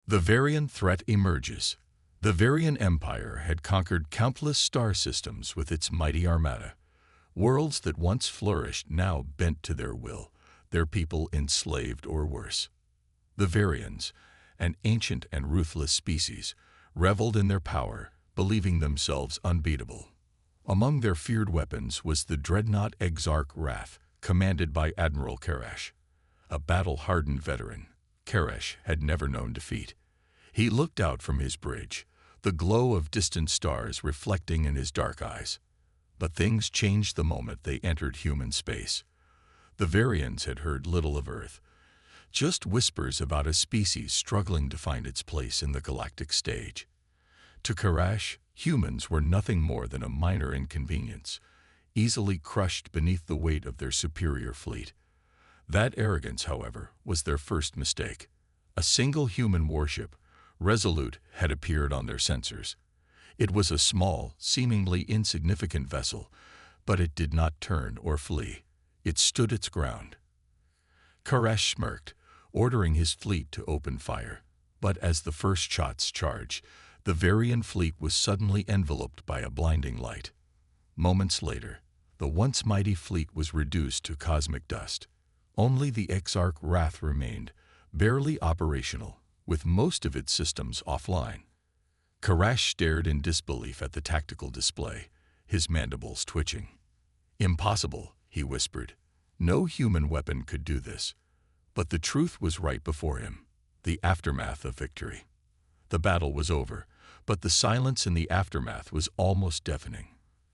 The Varian threat emerges. The Varian Empire had conquered countless star systems with its mighty armada. Worlds that once flourished now bent to their will, their people enslaved or worse. The Varians, an ancient and ruthless species, reveled in their power, believing themselves unbeatable. Among their feared weapons was the dreadnought Exarch Wrath, commanded by Admiral Karash. A battle-hardened veteran, Karash had never known defeat. He looked out from his bridge, the glow of distant stars reflecting in his dark eyes. But things changed the moment they entered human space. The Varians had heard little of Earth, just whispers about a species struggling to find its place in the galactic stage. To Karash, humans were nothing more than a minor inconvenience, easily crushed beneath the weight of their superior fleet. That arrogance, however, was their first mistake. A single human warship, Resolute, had appeared on their sensors. It was a small, seemingly insignificant vessel, but it did not turn or flee. It stood its ground. Karash smirked, ordering his fleet to open fire. But as the first shots charged, the Varian fleet was suddenly enveloped by a blinding light. Moments later, the once mighty fleet was reduced to cosmic dust. Only the Exarch Wrath remained, barely operational, with most of its systems offline. Karash stared in disbelief at the tactical display, his mandibles twitching. "Impossible," he whispered. "No human weapon could do this." But the truth was right before him, the aftermath of victory. The battle was over, but the silence in the aftermath was almost deafening.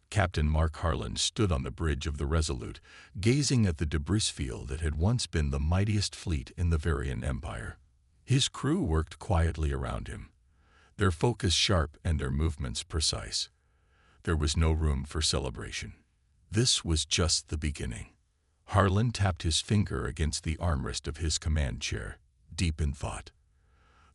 Captain Mark Harlan stood on the bridge of the Resolute, gazing at the debris field that had once been the mightiest fleet in the Varian Empire. His crew worked quietly around him, their focus sharp and their movements precise. There was no room for celebration. This was just the beginning. Harlan tapped his finger against the armrest of his command chair, deep in thought.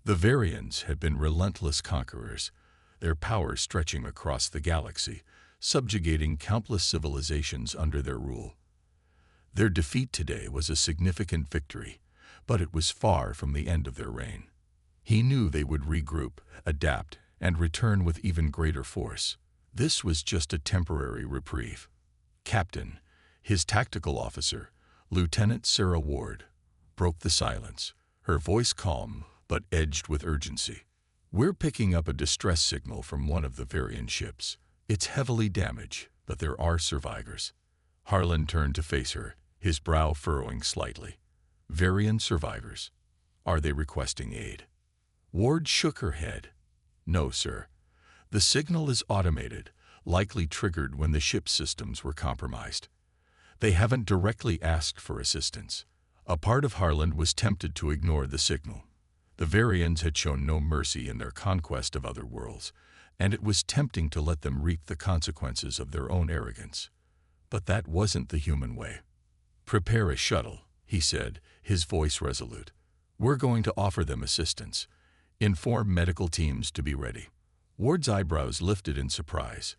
The Varians had been relentless conquerors, their power stretching across the galaxy, subjugating countless civilizations under their rule. Their defeat today was a significant victory, but it was far from the end of their reign. He knew they would regroup, adapt, and return with even greater force. This was just a temporary reprieve. Captain, his tactical officer, Lieutenant Sarah Ward, broke the silence, her voice calm but edged with urgency. "We're picking up a distress signal from one of the Varian ships. It's heavily damaged, but there are survivors." Harlan turned to face her, his brow furrowing slightly. "Varian survivors? Are they requesting aid?" Ward shook her head. "No, sir. The signal is automated, likely triggered when the ship's systems were compromised. They haven't directly asked for assistance." A part of Harlan was tempted to ignore the signal. The Varians had shown no mercy in their conquest of other worlds, and it was tempting to let them reap the consequences of their own arrogance. But that wasn't the human way. "Prepare a shuttle," he said, his voice resolute. "We're going to offer them assistance. Inform medical teams to be ready." Ward's eyebrows lifted in surprise,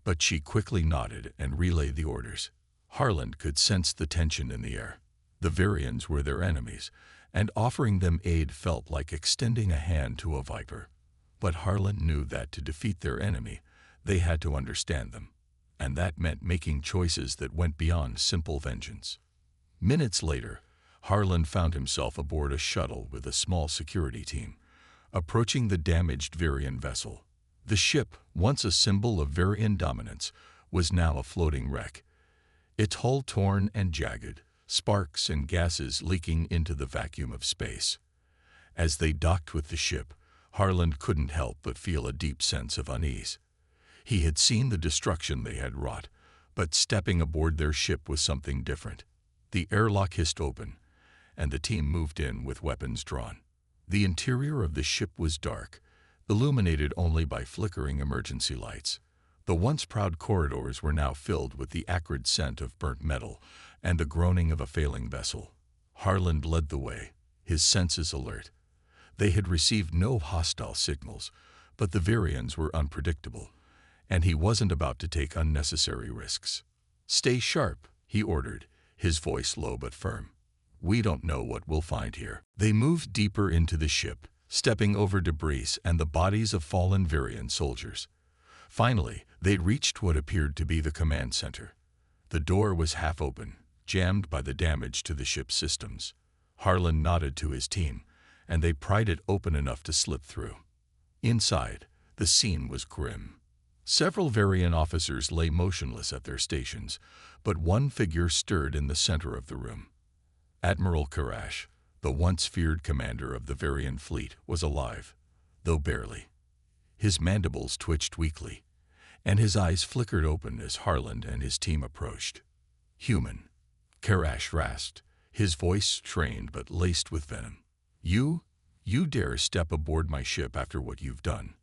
but she quickly nodded and relayed the orders. Harlan could sense the tension in the air. The Varians were their enemies, and offering them aid felt like extending a hand to a viper. But Harlan knew that to defeat their enemy, they had to understand them, and that meant making choices that went beyond simple vengeance. Minutes later, Harlan found himself aboard a shuttle with a small security team, approaching the damaged Varian vessel. The ship, once a symbol of Varian dominance, was now a floating wreck, its hull torn and jagged, sparks and gases leaking into the vacuum of space. As they docked with the ship, Harlan couldn't help but feel a deep sense of unease. He had seen the destruction they had wrought, but stepping aboard their ship was something different. The airlock hissed open, and the team moved in with weapons drawn. The interior of the ship was dark, illuminated only by flickering emergency lights. The once proud corridors were now filled with the acrid scent of burnt metal and the groaning of a failing vessel. Harlan led the way, his senses alert. They had received no hostile signals, but the Varians were unpredictable, and he wasn't about to take unnecessary risks. "Stay sharp," he ordered, his voice low but firm. "We don't know what we'll find here." They moved deeper into the ship, stepping over debris and the bodies of fallen Varian soldiers. Finally, they reached what appeared to be the command center. The door was half open, jammed by the damage to the ship's systems. Harlan nodded to his team, and they pried it open enough to slip through. Inside, the scene was grim. Several Varian officers lay motionless at their stations, but one figure stirred in the center of the room. Admiral Karash, the once feared commander of the Varian fleet, was alive, though barely. His mandibles twitched weakly, and his eyes flickered open as Harlan and his team approached. "Human," Karash rasped, his voice strained but laced with venom. You dare step aboard my ship after what you've done."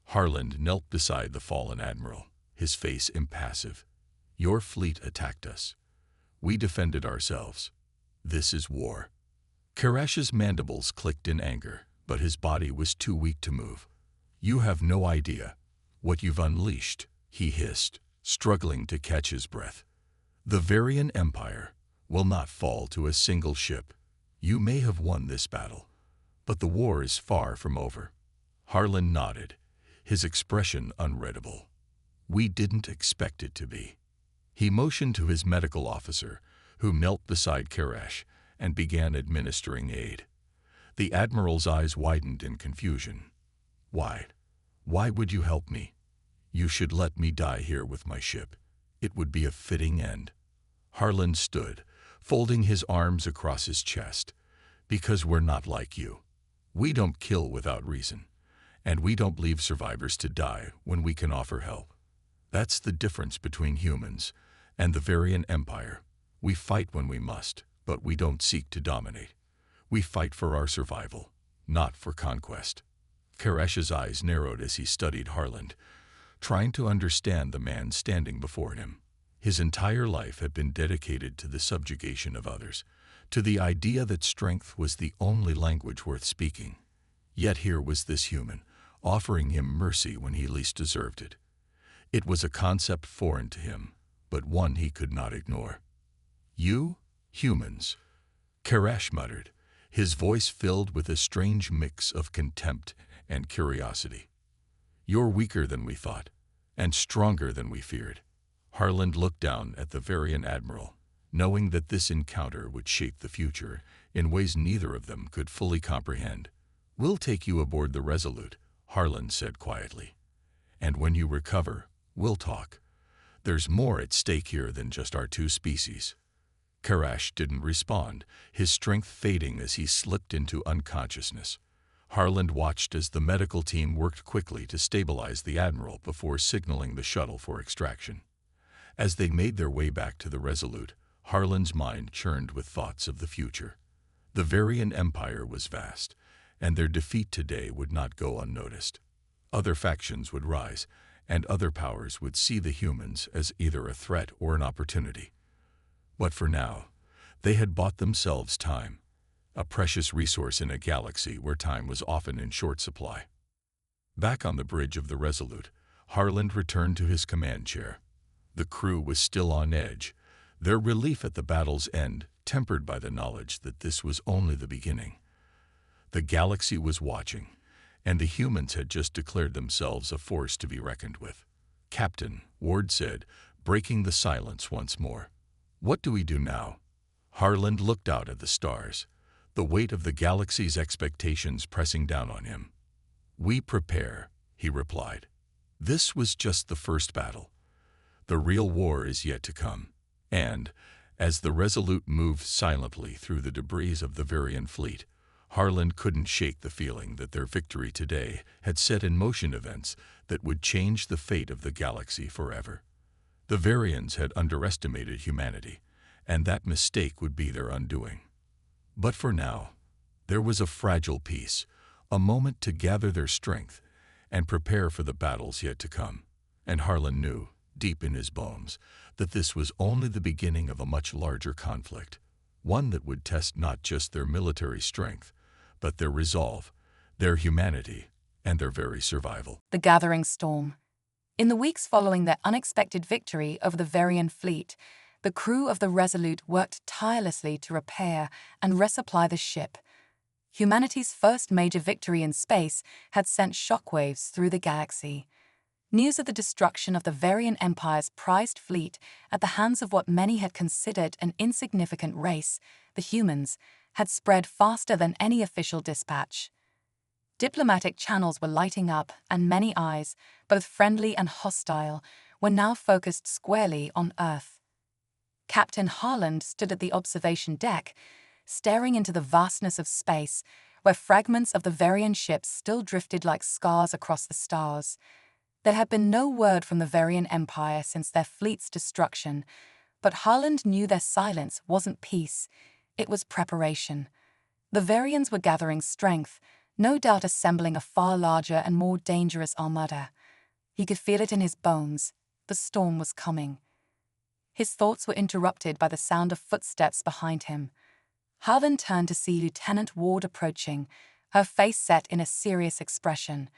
Harlan knelt beside the fallen admiral, his face impassive. "Your fleet attacked us. We defended ourselves. This is war." Karash's mandibles clicked in anger, but his body was too weak to move. "You have no idea what you've unleashed," he hissed, struggling to catch his breath. "The Varian Empire will not fall to a single ship. You may have won this battle, but the war is far from over." Harlan nodded, his expression unreadable. "We didn't expect it to be." He motioned to his medical officer, who knelt beside Karash and began administering aid. The admiral's eyes widened in confusion. Why would you help me? You should let me die here with my ship. It would be a fitting end." Harlan stood, folding his arms across his chest. "Because we're not like you. We don't kill without reason, and we don't leave survivors to die when we can offer help. That's the difference between humans and the Varian Empire. We fight when we must, but we don't seek to dominate. We fight for our survival, not for conquest." Karash's eyes narrowed as he studied Harlan, trying to understand the man standing before him. His entire life had been dedicated to the subjugation of others, to the idea that strength was the only language worth speaking. Yet here was this human, offering him mercy when he least deserved it. It was a concept foreign to him, but one he could not ignore. "You, humans," Karash muttered, his voice filled with a strange mix of contempt and curiosity. "You're weaker than we thought, and stronger than we feared." Harlan looked down at the Varian admiral, knowing that this encounter would shape the future in ways neither of them could fully comprehend. "We'll take you aboard the Resolute," Harlan said quietly. "And when you recover, we'll talk. There's more at stake here than just our two species." Karash didn't respond, his strength fading as he slipped into unconsciousness. Harlan watched as the medical team worked quickly to stabilize the admiral before signaling the shuttle for extraction. As they made their way back to the Resolute, Harlan's mind churned with thoughts of the future. The Varian Empire was vast, and their defeat today would not go unnoticed. Other factions would rise, and other powers would see the humans as either a threat or an opportunity. But for now, they had bought themselves time, a precious resource in a galaxy where time was often in short supply. Back on the bridge of the Resolute, Harlan returned to his command chair. The crew was still on edge, their relief at the battle's end tempered by the knowledge that this was only the beginning. The galaxy was watching, and the humans had just declared themselves a force to be reckoned with. "Captain," Ward said, breaking the silence once more. "What do we do now?" Harlan looked out at the stars, the weight of the galaxy's expectations pressing down on him. "We prepare," he replied. "This was just the first battle. The real war is yet to come." And, as the Resolute moved silently through the debris of the Varian fleet, Harlan couldn't shake the feeling that their victory today had set in motion events that would change the fate of the galaxy forever. The Varians had underestimated humanity, and that mistake would be their undoing. But for now, there was a fragile peace, a moment to gather their strength and prepare for the battles yet to come. And Harlan knew, deep in his bones, that this was only the beginning of a much larger conflict, one that would test not just their military strength, but their resolve, their humanity, and their very survival. The gathering storm. In the weeks following their unexpected victory over the Varian fleet, the crew of the Resolute worked tirelessly to repair and resupply the ship. Humanity's first major victory in space had sent shockwaves through the galaxy. News of the destruction of the Varian Empire's prized fleet at the hands of what many had considered an insignificant race, the humans, had spread faster than any official dispatch. Diplomatic channels were lighting up, and many eyes, both friendly and hostile, were now focused squarely on Earth. Captain Harland stood at the observation deck, staring into the vastness of space, where fragments of the Varian ships still drifted like scars across the stars. There had been no word from the Varian Empire since their fleet's destruction, but Harland knew their silence wasn't peace, it was preparation. The Varians were gathering strength, no doubt assembling a far larger and more dangerous armada. He could feel it in his bones. The storm was coming. His thoughts were interrupted by the sound of footsteps behind him. Harland turned to see Lieutenant Ward approaching, her face set in a serious expression.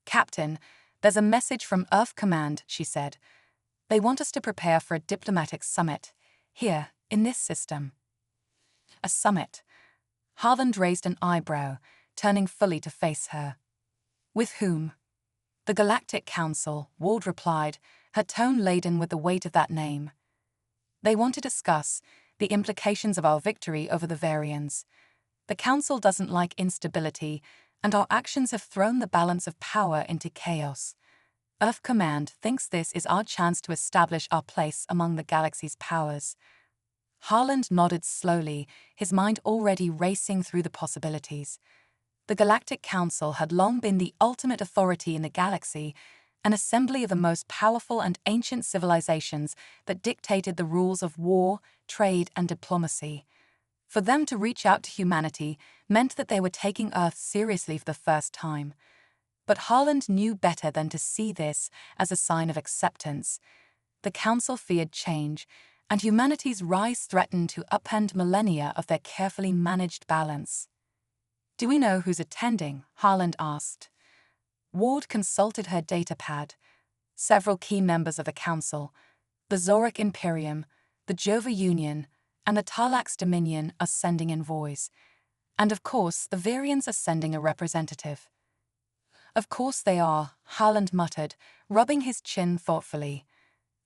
"Captain, there's a message from Earth Command," she said. "They want us to prepare for a diplomatic summit, here, in this system." A summit. Harland raised an eyebrow, turning fully to face her. "With whom?" "The Galactic Council," Ward replied, her tone laden with the weight of that name. "They want to discuss the implications of our victory over the Varians. The Council doesn't like instability, and our actions have thrown the balance of power into chaos. Earth Command thinks this is our chance to establish our place among the galaxy's powers." Harland nodded slowly, his mind already racing through the possibilities. The Galactic Council had long been the ultimate authority in the galaxy, an assembly of the most powerful and ancient civilizations that dictated the rules of war, trade, and diplomacy. For them to reach out to humanity meant that they were taking Earth seriously for the first time. But Harland knew better than to see this as a sign of acceptance. The Council feared change, and humanity's rise threatened to upend millennia of their carefully managed balance. "Do we know who's attending?" Harland asked. Ward consulted her datapad. Several key members of the Council, the Zorik Imperium, the Jova Union, and the Talax Dominion are sending envoys. And of course, the Varians are sending a representative. "Of course they are," Harland muttered, rubbing his chin thoughtfully.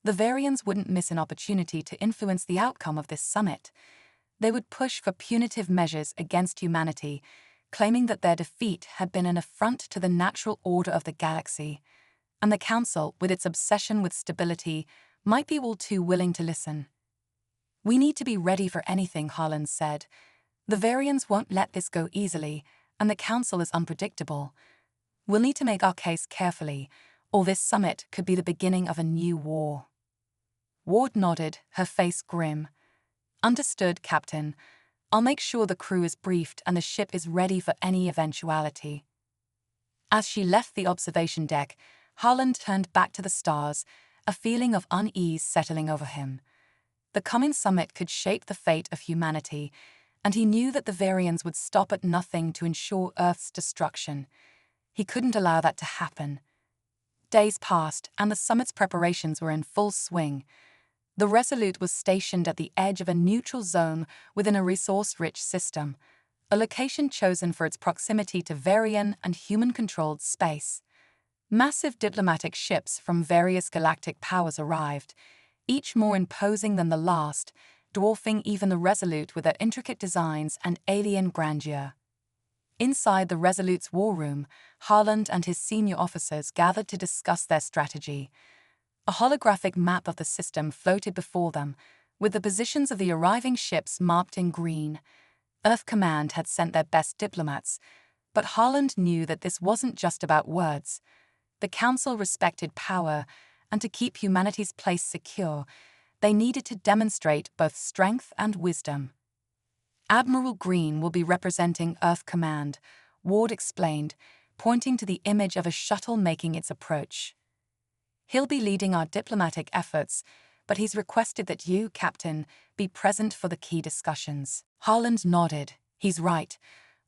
The Varians wouldn't miss an opportunity to influence the outcome of this summit. They would push for punitive measures against humanity, claiming that their defeat had been an affront to the natural order of the galaxy. And the Council, with its obsession with stability, might be all too willing to listen. "We need to be ready for anything," Harland said. "The Varians won't let this go easily, and the Council is unpredictable. We'll need to make our case carefully, or this summit could be the beginning of a new war." Ward nodded, her face grim. "Understood, Captain. I'll make sure the crew is briefed and the ship is ready for any eventuality." As she left the observation deck, Harland turned back to the stars, a feeling of unease settling over him. The coming summit could shape the fate of humanity, and he knew that the Varians would stop at nothing to ensure Earth's destruction. He couldn't allow that to happen. Days passed, and the summit's preparations were in full swing. The Resolute was stationed at the edge of a neutral zone within a resource-rich system, a location chosen for its proximity to Varian and human-controlled space. Massive diplomatic ships from various galactic powers arrived, each more imposing than the last, dwarfing even the Resolute with their intricate designs and alien grandeur. Inside the Resolute's war room, Harland and his senior officers gathered to discuss their strategy. A holographic map of the system floated before them, with the positions of the arriving ships marked in green. Earth Command had sent their best diplomats, but Harland knew that this wasn't just about words. The Council respected power, and to keep humanity's place secure, they needed to demonstrate both strength and wisdom. "Admiral Green will be representing Earth Command," Ward explained, pointing to the image of a shuttle making its approach. "He'll be leading our diplomatic efforts, but he's requested that you, Captain, be present for the key discussions." Harland nodded. "He's right.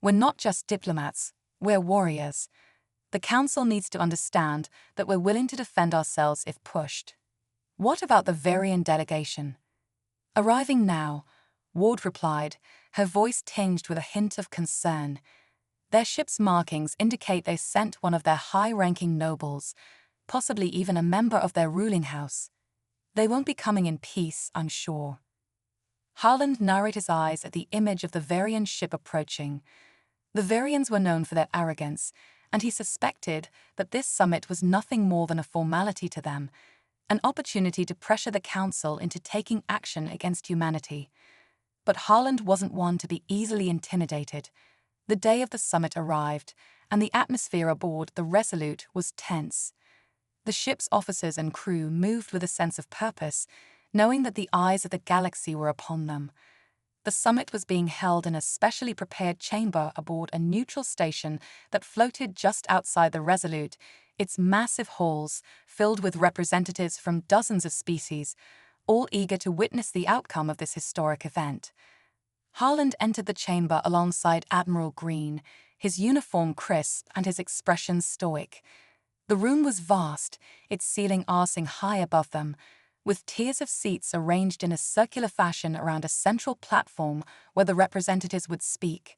We're not just diplomats, we're warriors. The Council needs to understand that we're willing to defend ourselves if pushed." "What about the Varian delegation?" "Arriving now," Ward replied, her voice tinged with a hint of concern. Their ship's markings indicate they sent one of their high-ranking nobles, possibly even a member of their ruling house. They won't be coming in peace, I'm sure. Harland narrowed his eyes at the image of the Varian ship approaching. The Varians were known for their arrogance, and he suspected that this summit was nothing more than a formality to them, an opportunity to pressure the Council into taking action against humanity. But Harland wasn't one to be easily intimidated. The day of the summit arrived, and the atmosphere aboard the Resolute was tense. The ship's officers and crew moved with a sense of purpose, knowing that the eyes of the galaxy were upon them. The summit was being held in a specially prepared chamber aboard a neutral station that floated just outside the Resolute, its massive halls filled with representatives from dozens of species, all eager to witness the outcome of this historic event. Harland entered the chamber alongside Admiral Green, his uniform crisp and his expression stoic. The room was vast, its ceiling arcing high above them, with tiers of seats arranged in a circular fashion around a central platform where the representatives would speak.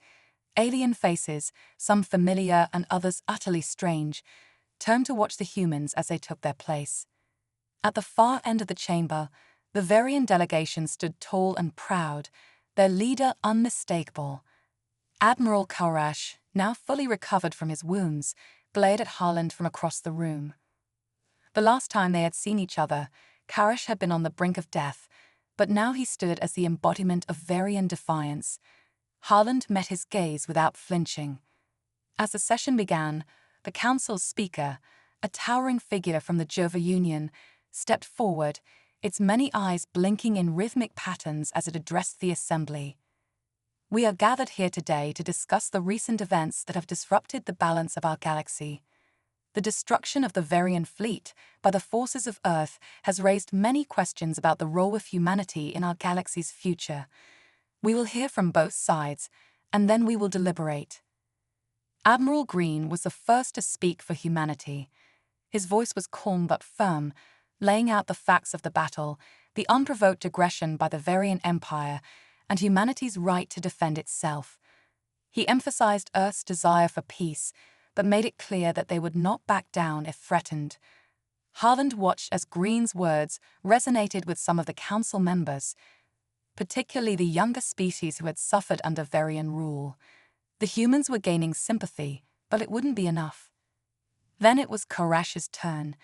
Alien faces, some familiar and others utterly strange, turned to watch the humans as they took their place. At the far end of the chamber, the Varian delegation stood tall and proud, their leader unmistakable. Admiral Karash, now fully recovered from his wounds, glared at Harland from across the room. The last time they had seen each other, Karash had been on the brink of death, but now he stood as the embodiment of Varian defiance. Harland met his gaze without flinching. As the session began, the Council's speaker, a towering figure from the Jova Union, stepped forward, its many eyes blinking in rhythmic patterns as it addressed the assembly. "We are gathered here today to discuss the recent events that have disrupted the balance of our galaxy. The destruction of the Varian fleet by the forces of Earth has raised many questions about the role of humanity in our galaxy's future. We will hear from both sides, and then we will deliberate." Admiral Green was the first to speak for humanity. His voice was calm but firm, laying out the facts of the battle, the unprovoked aggression by the Varian Empire, and humanity's right to defend itself. He emphasized Earth's desire for peace, but made it clear that they would not back down if threatened. Harland watched as Green's words resonated with some of the Council members, particularly the younger species who had suffered under Varian rule. The humans were gaining sympathy, but it wouldn't be enough. Then it was Karash's turn.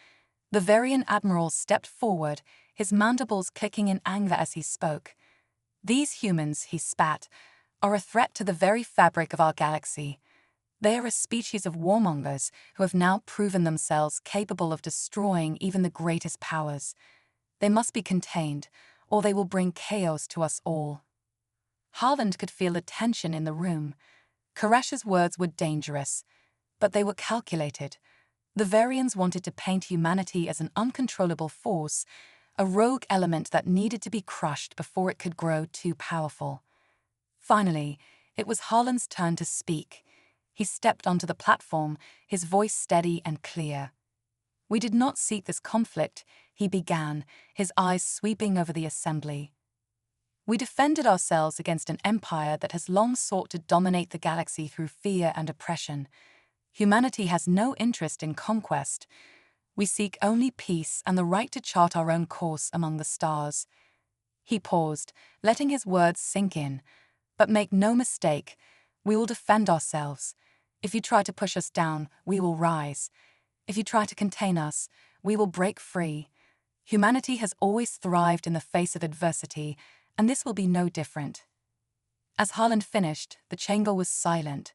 The Varian admiral stepped forward, his mandibles clicking in anger as he spoke. "These humans," he spat, "are a threat to the very fabric of our galaxy. They are a species of warmongers who have now proven themselves capable of destroying even the greatest powers. They must be contained, or they will bring chaos to us all." Harland could feel the tension in the room. Karash's words were dangerous, but they were calculated. The Varians wanted to paint humanity as an uncontrollable force, a rogue element that needed to be crushed before it could grow too powerful. Finally, it was Harland's turn to speak. He stepped onto the platform, his voice steady and clear. "We did not seek this conflict," he began, his eyes sweeping over the assembly. "We defended ourselves against an empire that has long sought to dominate the galaxy through fear and oppression. Humanity has no interest in conquest. We seek only peace and the right to chart our own course among the stars." He paused, letting his words sink in. "But make no mistake, we will defend ourselves. If you try to push us down, we will rise. If you try to contain us, we will break free. Humanity has always thrived in the face of adversity, and this will be no different." As Harland finished, the chamber was silent.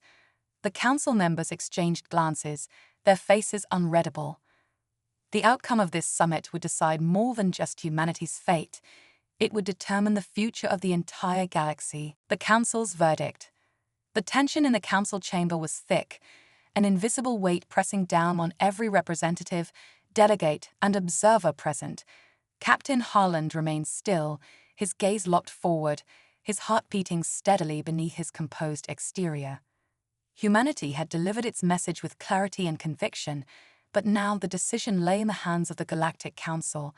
The council members exchanged glances, their faces unreadable. The outcome of this summit would decide more than just humanity's fate. It would determine the future of the entire galaxy. The council's verdict. The tension in the council chamber was thick, an invisible weight pressing down on every representative, delegate, and observer present. Captain Harland remained still, his gaze locked forward, his heart beating steadily beneath his composed exterior. Humanity had delivered its message with clarity and conviction, but now the decision lay in the hands of the Galactic Council,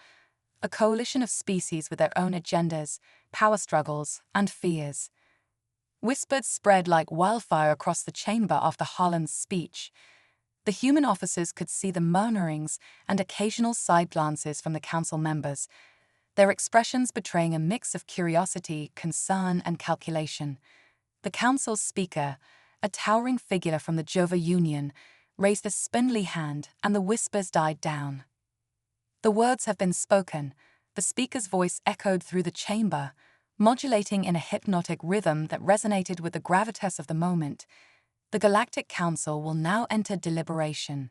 a coalition of species with their own agendas, power struggles, and fears. Whispers spread like wildfire across the chamber after Harlan's speech. The human officers could see the murmurings and occasional side glances from the council members, their expressions betraying a mix of curiosity, concern, and calculation. The council's speaker, a towering figure from the Jova Union, raised a spindly hand, and the whispers died down. "The words have been spoken," the speaker's voice echoed through the chamber, modulating in a hypnotic rhythm that resonated with the gravitas of the moment. "The Galactic Council will now enter deliberation."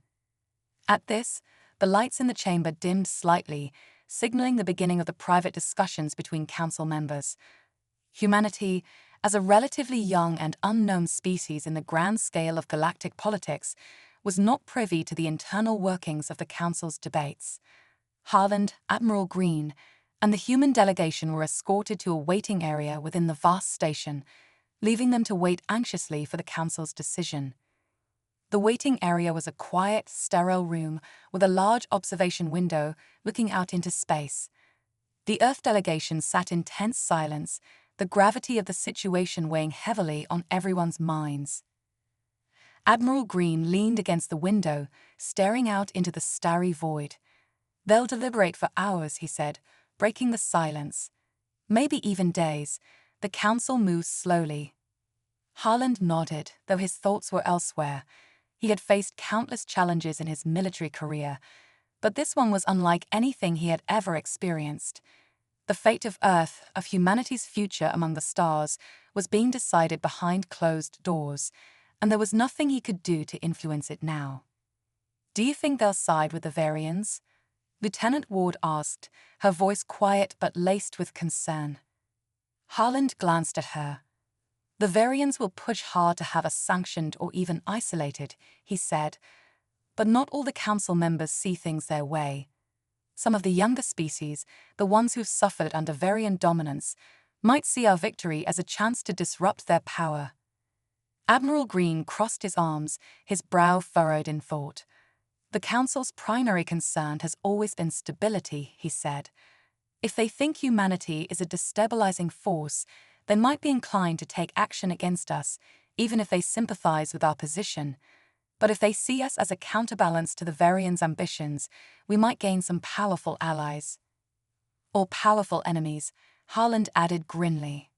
At this, the lights in the chamber dimmed slightly, signaling the beginning of the private discussions between council members. Humanity, as a relatively young and unknown species in the grand scale of galactic politics, was not privy to the internal workings of the council's debates. Harlan, Admiral Green, and the human delegation were escorted to a waiting area within the vast station, leaving them to wait anxiously for the council's decision. The waiting area was a quiet, sterile room with a large observation window looking out into space. The Earth delegation sat in tense silence, the gravity of the situation weighing heavily on everyone's minds. Admiral Green leaned against the window, staring out into the starry void. "They'll deliberate for hours," he said, breaking the silence. "Maybe even days." The council moved slowly. Harlan nodded, though his thoughts were elsewhere. He had faced countless challenges in his military career, but this one was unlike anything he had ever experienced. The fate of Earth, of humanity's future among the stars, was being decided behind closed doors, and there was nothing he could do to influence it now. "Do you think they'll side with the Varians?" Lieutenant Ward asked, her voice quiet but laced with concern. Harlan glanced at her. "The Varians will push hard to have us sanctioned or even isolated," he said, "but not all the council members see things their way. Some of the younger species, the ones who've suffered under Varian dominance, might see our victory as a chance to disrupt their power." Admiral Green crossed his arms, his brow furrowed in thought. "The Council's primary concern has always been stability," he said. "If they think humanity is a destabilizing force, they might be inclined to take action against us, even if they sympathize with our position. But if they see us as a counterbalance to the Varians' ambitions, we might gain some powerful allies." "Or powerful enemies," Harlan added grimly.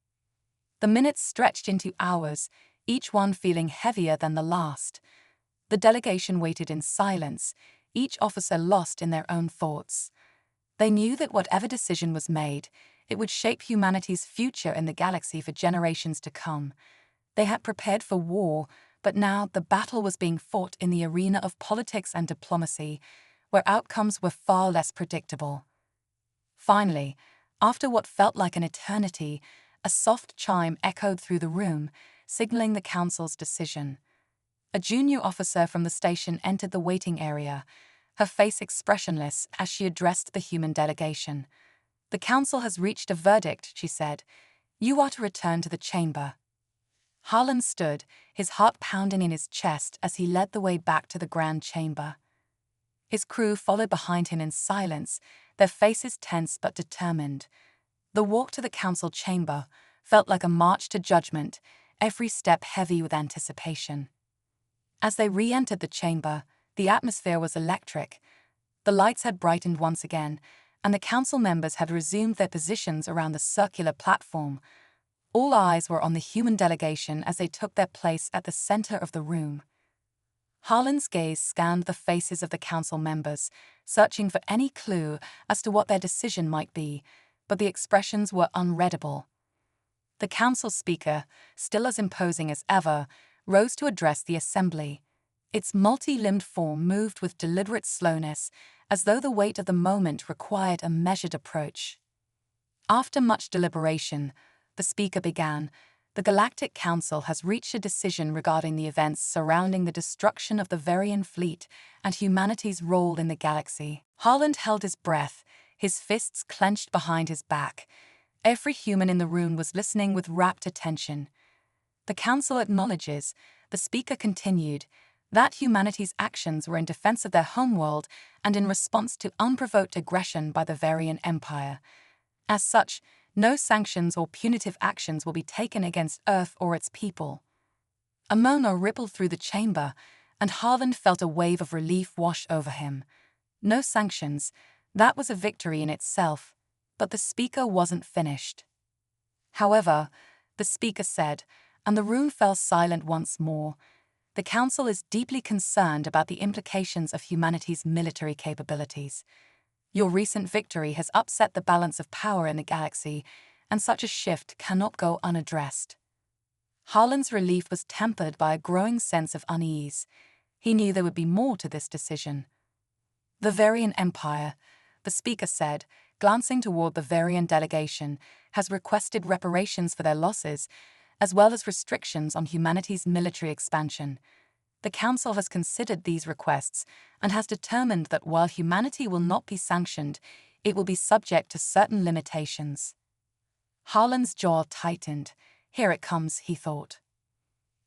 The minutes stretched into hours, each one feeling heavier than the last. The delegation waited in silence, each officer lost in their own thoughts. They knew that whatever decision was made, it would shape humanity's future in the galaxy for generations to come. They had prepared for war, but now the battle was being fought in the arena of politics and diplomacy, where outcomes were far less predictable. Finally, after what felt like an eternity, a soft chime echoed through the room, signaling the council's decision. A junior officer from the station entered the waiting area, her face expressionless as she addressed the human delegation. "The council has reached a verdict," she said. "You are to return to the chamber." Harlan stood, his heart pounding in his chest as he led the way back to the grand chamber. His crew followed behind him in silence, their faces tense but determined. The walk to the council chamber felt like a march to judgment, every step heavy with anticipation. As they re-entered the chamber, the atmosphere was electric. The lights had brightened once again, and the council members had resumed their positions around the circular platform. All eyes were on the human delegation as they took their place at the center of the room. Harlan's gaze scanned the faces of the council members, searching for any clue as to what their decision might be, but the expressions were unreadable. The council speaker, still as imposing as ever, rose to address the assembly. Its multi-limbed form moved with deliberate slowness, as though the weight of the moment required a measured approach. After much deliberation, the speaker began, "The Galactic Council has reached a decision regarding the events surrounding the destruction of the Varian fleet and humanity's role in the galaxy." Harlan held his breath, his fists clenched behind his back. Every human in the room was listening with rapt attention. "The Council acknowledges," the speaker continued, "that humanity's actions were in defense of their homeworld and in response to unprovoked aggression by the Varian Empire. As such, No sanctions or punitive actions will be taken against Earth or its people. A murmur rippled through the chamber, and Harland felt a wave of relief wash over him. No sanctions, that was a victory in itself, but the speaker wasn't finished. However, the speaker said, and the room fell silent once more, the Council is deeply concerned about the implications of humanity's military capabilities. Your recent victory has upset the balance of power in the galaxy, and such a shift cannot go unaddressed. Harland's relief was tempered by a growing sense of unease. He knew there would be more to this decision. The Varian Empire, the speaker said, glancing toward the Varian delegation, has requested reparations for their losses, as well as restrictions on humanity's military expansion. The Council has considered these requests and has determined that while humanity will not be sanctioned, it will be subject to certain limitations. Harland's jaw tightened. Here it comes, he thought.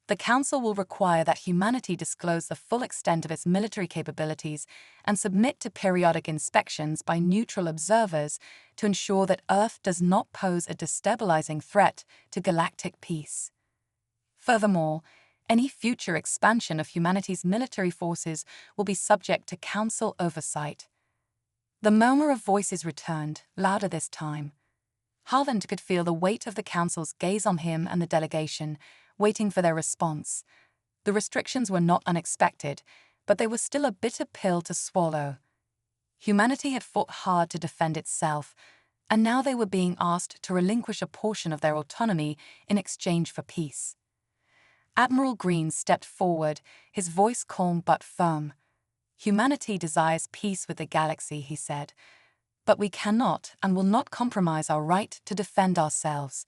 The Council will require that humanity disclose the full extent of its military capabilities and submit to periodic inspections by neutral observers to ensure that Earth does not pose a destabilizing threat to galactic peace. Furthermore, any future expansion of humanity's military forces will be subject to Council oversight. The murmur of voices returned, louder this time. Harland could feel the weight of the Council's gaze on him and the delegation, waiting for their response. The restrictions were not unexpected, but they were still a bitter pill to swallow. Humanity had fought hard to defend itself, and now they were being asked to relinquish a portion of their autonomy in exchange for peace. Admiral Green stepped forward, his voice calm but firm. Humanity desires peace with the galaxy, he said, but we cannot and will not compromise our right to defend ourselves.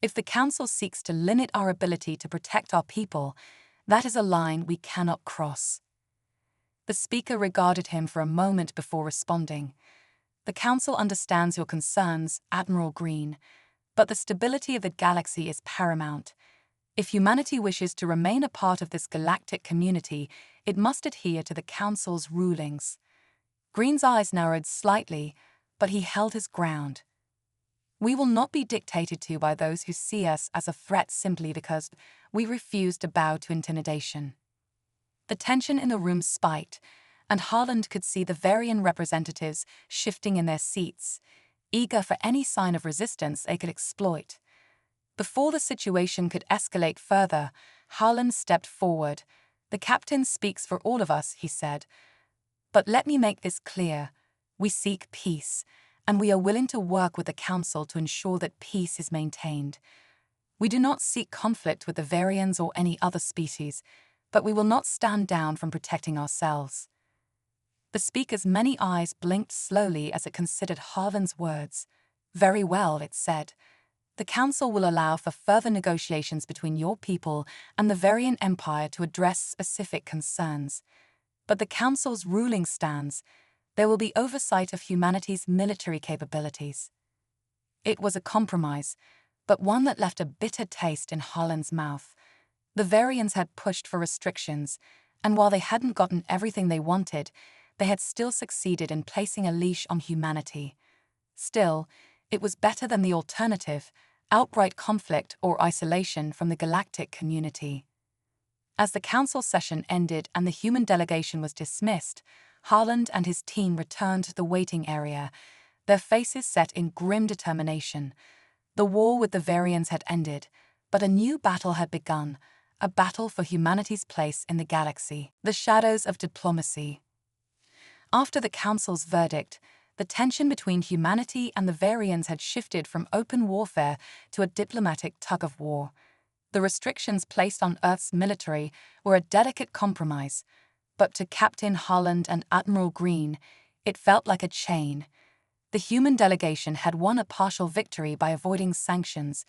If the Council seeks to limit our ability to protect our people, that is a line we cannot cross. The speaker regarded him for a moment before responding. The Council understands your concerns, Admiral Green, but the stability of the galaxy is paramount. If humanity wishes to remain a part of this galactic community, it must adhere to the Council's rulings. Green's eyes narrowed slightly, but he held his ground. We will not be dictated to by those who see us as a threat simply because we refuse to bow to intimidation. The tension in the room spiked, and Harland could see the Varian representatives shifting in their seats, eager for any sign of resistance they could exploit. Before the situation could escalate further, Harland stepped forward. The captain speaks for all of us, he said. But let me make this clear. We seek peace, and we are willing to work with the Council to ensure that peace is maintained. We do not seek conflict with the Varians or any other species, but we will not stand down from protecting ourselves. The speaker's many eyes blinked slowly as it considered Harland's words. Very well, it said. The Council will allow for further negotiations between your people and the Varian Empire to address specific concerns. But the Council's ruling stands. There will be oversight of humanity's military capabilities. It was a compromise, but one that left a bitter taste in Harland's mouth. The Varians had pushed for restrictions, and while they hadn't gotten everything they wanted, they had still succeeded in placing a leash on humanity. Still, it was better than the alternative, outright conflict or isolation from the galactic community. As the Council session ended and the human delegation was dismissed, Harland and his team returned to the waiting area, their faces set in grim determination. The war with the Varians had ended, but a new battle had begun, a battle for humanity's place in the galaxy. The shadows of diplomacy. After the Council's verdict, the tension between humanity and the Varians had shifted from open warfare to a diplomatic tug-of-war. The restrictions placed on Earth's military were a delicate compromise, but to Captain Harland and Admiral Green, it felt like a chain. The human delegation had won a partial victory by avoiding sanctions,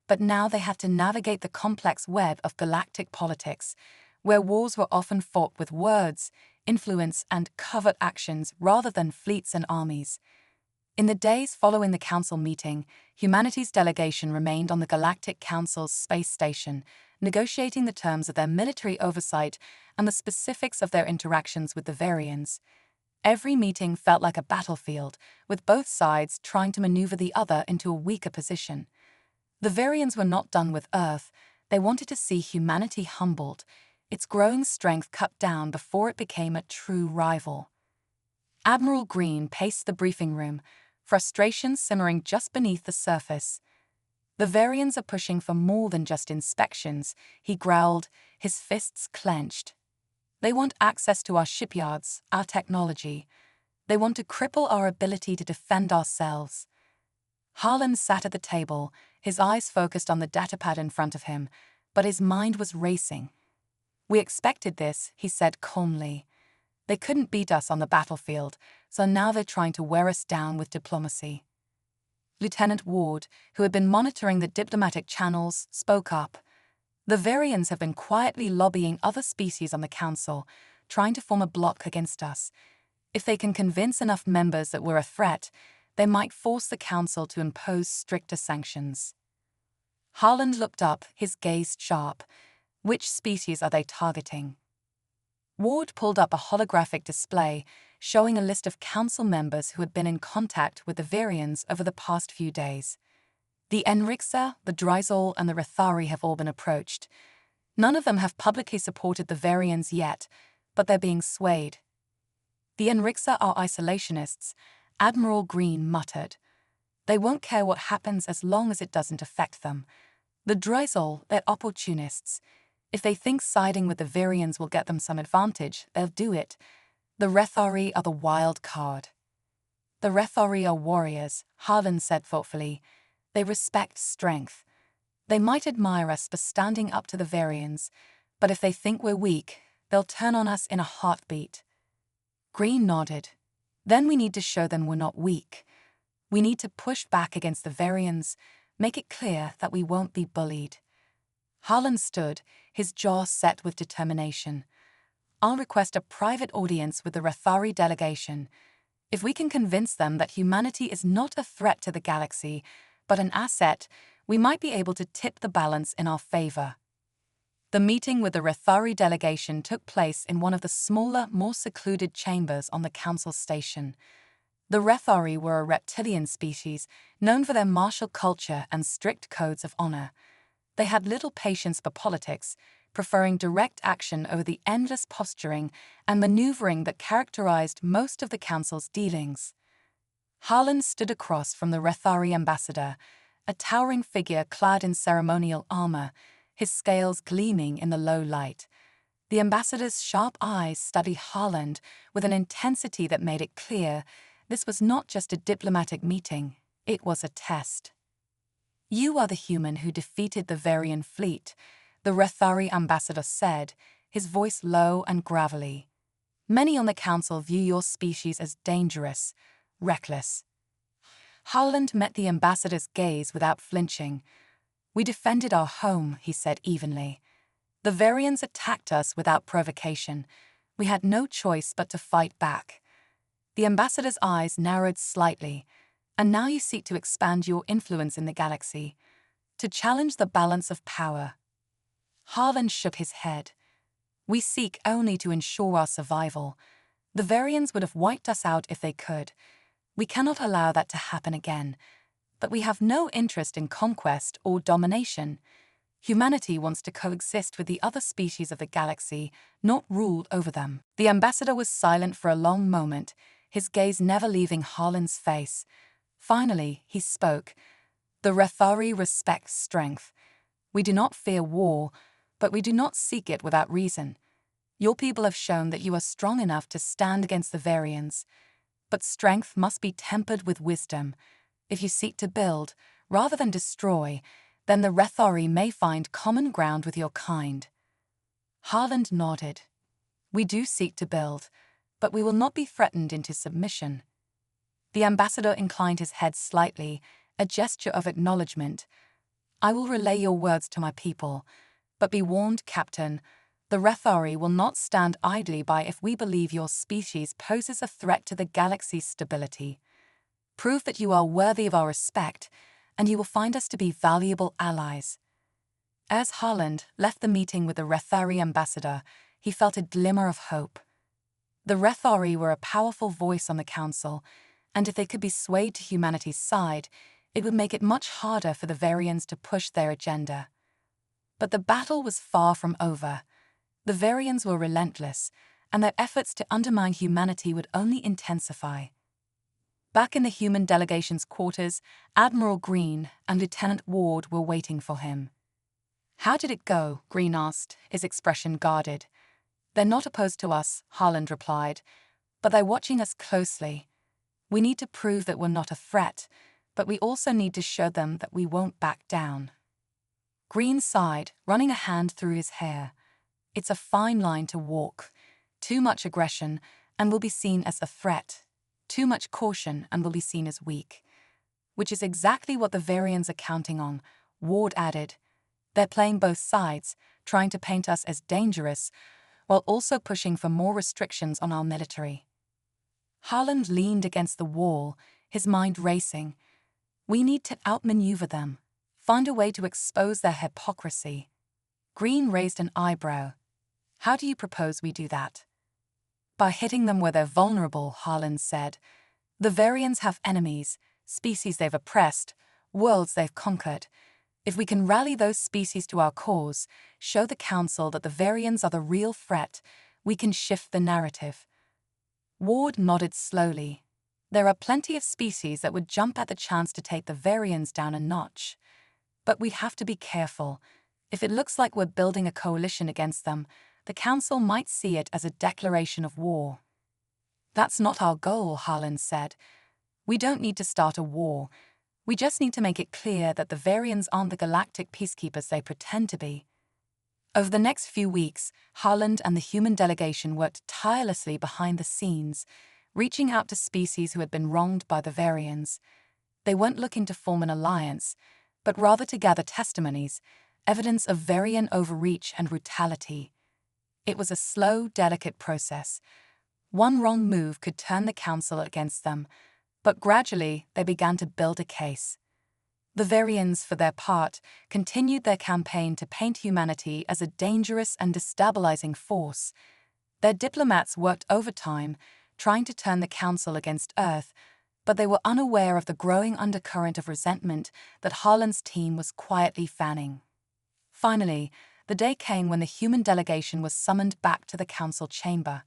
but now they had to navigate the complex web of galactic politics, where wars were often fought with words, influence, and covert actions rather than fleets and armies. In the days following the Council meeting, humanity's delegation remained on the Galactic Council's space station, negotiating the terms of their military oversight and the specifics of their interactions with the Varians. Every meeting felt like a battlefield, with both sides trying to maneuver the other into a weaker position. The Varians were not done with Earth. They wanted to see humanity humbled, its growing strength cut down before it became a true rival. Admiral Green paced the briefing room, frustration simmering just beneath the surface. The Varians are pushing for more than just inspections, he growled, his fists clenched. They want access to our shipyards, our technology. They want to cripple our ability to defend ourselves. Harlan sat at the table, his eyes focused on the datapad in front of him, but his mind was racing. We expected this, he said calmly. They couldn't beat us on the battlefield, so now they're trying to wear us down with diplomacy. Lieutenant Ward, who had been monitoring the diplomatic channels, spoke up. The Varians have been quietly lobbying other species on the Council, trying to form a bloc against us. If they can convince enough members that we're a threat, they might force the Council to impose stricter sanctions. Harlan looked up, his gaze sharp. Which species are they targeting? Ward pulled up a holographic display showing a list of Council members who had been in contact with the Varians over the past few days. The Enrixa, the Dryzol, and the Rethari have all been approached. None of them have publicly supported the Varians yet, but they're being swayed. The Enrixa are isolationists, Admiral Green muttered. They won't care what happens as long as it doesn't affect them. The Dryzol, they're opportunists. If they think siding with the Varians will get them some advantage, they'll do it. The Rethari are the wild card. The Rethari are warriors, Harlan said thoughtfully. They respect strength. They might admire us for standing up to the Varians, but if they think we're weak, they'll turn on us in a heartbeat. Green nodded. Then we need to show them we're not weak. We need to push back against the Varians, make it clear that we won't be bullied. Harlan stood, his jaw set with determination. I'll request a private audience with the Rethari delegation. If we can convince them that humanity is not a threat to the galaxy, but an asset, we might be able to tip the balance in our favor. The meeting with the Rethari delegation took place in one of the smaller, more secluded chambers on the Council station. The Rethari were a reptilian species known for their martial culture and strict codes of honor. They had little patience for politics, preferring direct action over the endless posturing and maneuvering that characterized most of the Council's dealings. Harlan stood across from the Rethari ambassador, a towering figure clad in ceremonial armor, his scales gleaming in the low light. The ambassador's sharp eyes studied Harlan with an intensity that made it clear this was not just a diplomatic meeting, it was a test. You are the human who defeated the Varian fleet, the Rethari ambassador said, his voice low and gravelly. Many on the Council view your species as dangerous, reckless. Harlan met the ambassador's gaze without flinching. We defended our home, he said evenly. The Varians attacked us without provocation. We had no choice but to fight back. The ambassador's eyes narrowed slightly. And now you seek to expand your influence in the galaxy, to challenge the balance of power. Harlan shook his head. We seek only to ensure our survival. The Varians would have wiped us out if they could. We cannot allow that to happen again. But we have no interest in conquest or domination. Humanity wants to coexist with the other species of the galaxy, not rule over them. The ambassador was silent for a long moment, his gaze never leaving Harlan's face. Finally, he spoke. The Rethari respect strength. We do not fear war, but we do not seek it without reason. Your people have shown that you are strong enough to stand against the Varians. But strength must be tempered with wisdom. If you seek to build, rather than destroy, then the Rethari may find common ground with your kind. Harlan nodded. We do seek to build, but we will not be threatened into submission. The ambassador inclined his head slightly, a gesture of acknowledgement. I will relay your words to my people, but be warned, Captain, the Rethari will not stand idly by if we believe your species poses a threat to the galaxy's stability. Prove that you are worthy of our respect, and you will find us to be valuable allies. As Harlan left the meeting with the Rethari ambassador, he felt a glimmer of hope. The Rethari were a powerful voice on the Council, and if they could be swayed to humanity's side, it would make it much harder for the Varians to push their agenda. But the battle was far from over. The Varians were relentless, and their efforts to undermine humanity would only intensify. Back in the human delegation's quarters, Admiral Green and Lieutenant Ward were waiting for him. "How did it go?" Green asked, his expression guarded. "They're not opposed to us," Harland replied, "but they're watching us closely. We need to prove that we're not a threat, but we also need to show them that we won't back down." Green sighed, running a hand through his hair. "It's a fine line to walk. Too much aggression, and will be seen as a threat. Too much caution, and will be seen as weak. Which is exactly what the Varians are counting on," Ward added. "They're playing both sides, trying to paint us as dangerous, while also pushing for more restrictions on our military." Harland leaned against the wall, his mind racing. "We need to outmaneuver them, find a way to expose their hypocrisy." Green raised an eyebrow. "How do you propose we do that?" "By hitting them where they're vulnerable," Harland said. "The Varians have enemies, species they've oppressed, worlds they've conquered. If we can rally those species to our cause, show the Council that the Varians are the real threat, we can shift the narrative." Ward nodded slowly. "There are plenty of species that would jump at the chance to take the Varians down a notch. But we have to be careful. If it looks like we're building a coalition against them, the Council might see it as a declaration of war." "That's not our goal," Harland said. "We don't need to start a war. We just need to make it clear that the Varians aren't the galactic peacekeepers they pretend to be." Over the next few weeks, Harland and the human delegation worked tirelessly behind the scenes, reaching out to species who had been wronged by the Varians. They weren't looking to form an alliance, but rather to gather testimonies, evidence of Varian overreach and brutality. It was a slow, delicate process. One wrong move could turn the Council against them, but gradually they began to build a case. The Varians, for their part, continued their campaign to paint humanity as a dangerous and destabilizing force. Their diplomats worked overtime, trying to turn the Council against Earth, but they were unaware of the growing undercurrent of resentment that Harland's team was quietly fanning. Finally, the day came when the human delegation was summoned back to the Council chamber.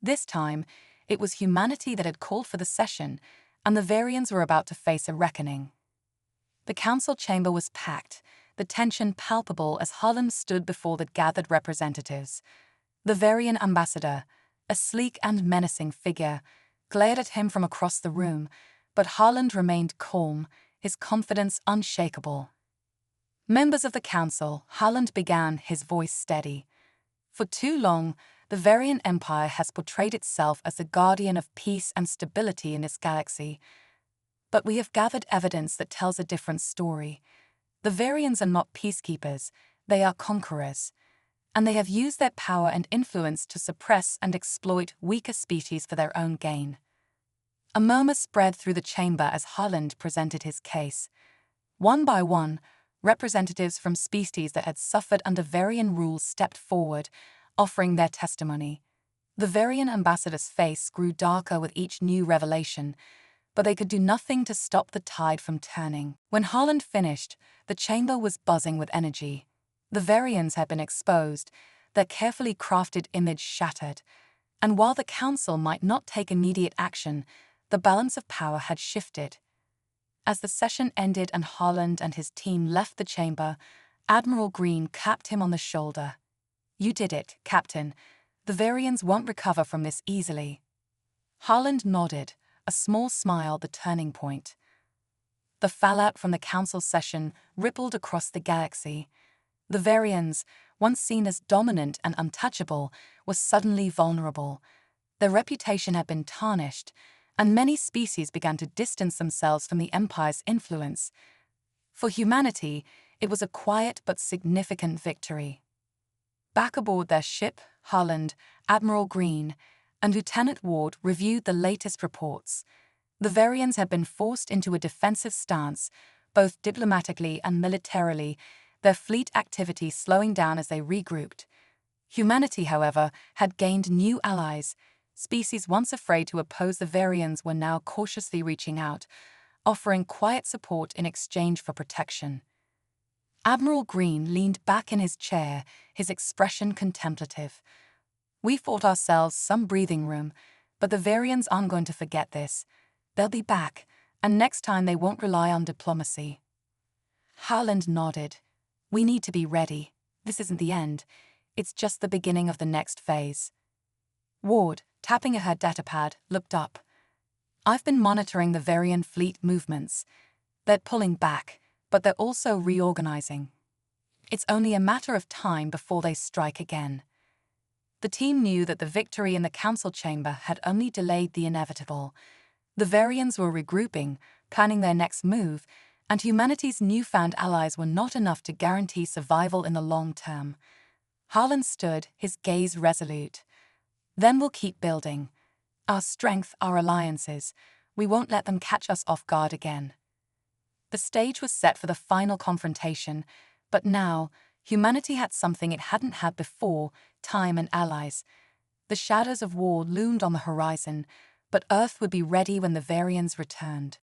This time, it was humanity that had called for the session, and the Varians were about to face a reckoning. The Council chamber was packed, the tension palpable as Harland stood before the gathered representatives. The Varian ambassador, a sleek and menacing figure, glared at him from across the room, but Harland remained calm, his confidence unshakable. "Members of the Council," Harland began, his voice steady. "For too long, the Varian Empire has portrayed itself as the guardian of peace and stability in this galaxy. But we have gathered evidence that tells a different story. The Varians are not peacekeepers, they are conquerors. And they have used their power and influence to suppress and exploit weaker species for their own gain." A murmur spread through the chamber as Harland presented his case. One by one, representatives from species that had suffered under Varian rule stepped forward, offering their testimony. The Varian ambassador's face grew darker with each new revelation, but they could do nothing to stop the tide from turning. When Harland finished, the chamber was buzzing with energy. The Varians had been exposed, their carefully crafted image shattered, and while the Council might not take immediate action, the balance of power had shifted. As the session ended and Harland and his team left the chamber, Admiral Green clapped him on the shoulder. "You did it, Captain. The Varians won't recover from this easily." Harland nodded, a small smile the turning point. The fallout from the Council session rippled across the galaxy. The Varians, once seen as dominant and untouchable, were suddenly vulnerable. Their reputation had been tarnished, and many species began to distance themselves from the Empire's influence. For humanity, it was a quiet but significant victory. Back aboard their ship, Harland, Admiral Green, and Lieutenant Ward reviewed the latest reports. The Varians had been forced into a defensive stance, both diplomatically and militarily, their fleet activity slowing down as they regrouped. Humanity, however, had gained new allies, Species once afraid to oppose the Varians were now cautiously reaching out, offering quiet support in exchange for protection. Admiral Green leaned back in his chair, his expression contemplative. We fought ourselves some breathing room, but the Varians aren't going to forget this. They'll be back, and next time they won't rely on diplomacy. Harland nodded. We need to be ready. This isn't the end. It's just the beginning of the next phase. Ward, tapping at her datapad, looked up. I've been monitoring the Varian fleet movements. They're pulling back, but they're also reorganizing. It's only a matter of time before they strike again. The team knew that the victory in the council chamber had only delayed the inevitable. The Varians were regrouping, planning their next move, and humanity's newfound allies were not enough to guarantee survival in the long term. Harlan stood, his gaze resolute. Then we'll keep building. Our strength, our alliances. We won't let them catch us off guard again. The stage was set for the final confrontation, but now, humanity had something it hadn't had before: time and allies. The shadows of war loomed on the horizon, but Earth would be ready when the Varians returned.